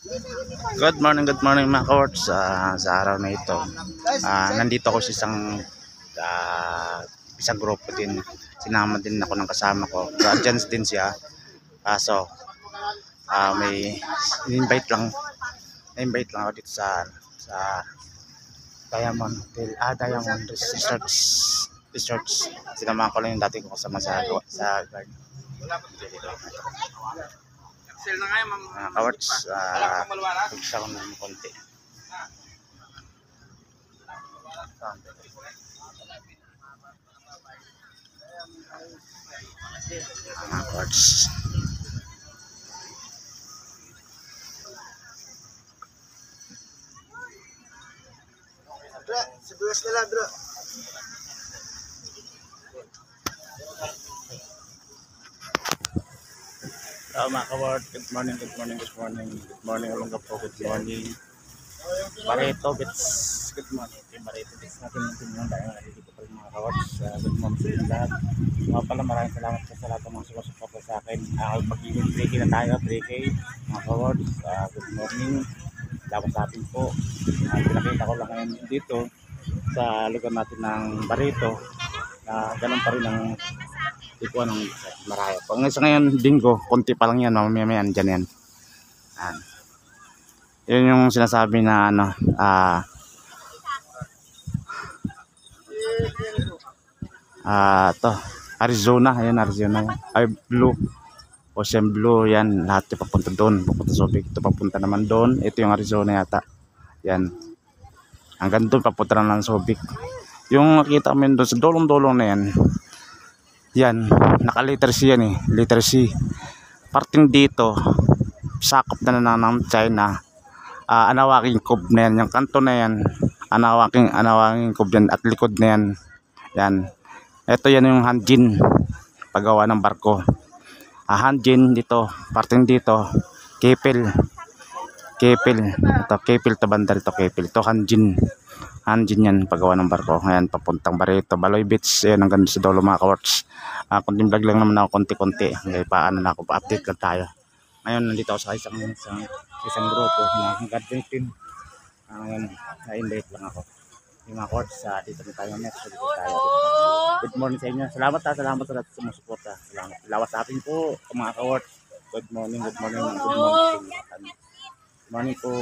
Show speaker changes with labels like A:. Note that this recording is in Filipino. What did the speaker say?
A: Good morning mga kaworks. Sa araw na ito, nandito ako sa isang grupo din. Sinama din ako ng kasama ko. Guardians din siya. So, may invite lang ako dito sa Diamond Hotel. Diamond Resorts. Sinama ko lang yung dati ko kasama sa guard. Mga kaworks, pagsa ko ng konti. Mga kaworks,
B: Sebelas nila bro.
A: Mga kaworks, good morning Olongga po, good morning Barreto Bits, good morning Barreto Bits natin yung dahil dito pa rin mga kaworks. Good morning sa inyo lahat. Pala maraming salamat po sa lahat ng mga sumusuporta sa akin. Mag-ibig 3K na tayo, 3K mga kaworks. Good morning, salamat sa atin po. Pinakita ko lang ngayon dito sa lugar natin ng Barreto na ganun pa rin ang tipo ng maraya. Pag sa ngayon linggo, konti pa lang yan, mamaya dyan yan. Yun yung sinasabi na to Arizona, ayan Arizona yan. Ay blue, Ocean Blue yan, lahat yung papunta doon, papunta Subic, ito papunta naman doon, ito yung Arizona yata yan, hanggang doon papunta na lang Subic. Yung nakita kami doon sa dolong-dolong na yan, naka letter C yan letter C. Parting dito sakop na ng China. Anawaking Cove na yan, yung kanto na yan, Anawaking Cove yan, at likod na yan. Ito yan yung Hanjin, paggawa ng barko. Hanjin dito, parting dito Keppel ito, Keppel to banda rito, Keppel to Hanjin yan, paggawa ng barko. Ayan, papuntang Barreto, Baloy Beach. Ayan, hanggang sa dulo mga kaworks. Kunting vlog lang naman ako, konti-konti. Okay, paano na ako, pa-update lang tayo. Ngayon, nandito ako sa isang grupo na garden team. Ngayon, na-invite lang ako. Yung mga kaworks, dito na tayo next. Good morning sa inyo. Salamat sa lahat sa sumusuporta. Salamat sa atin po, mga kaworks. Good morning. Good morning po.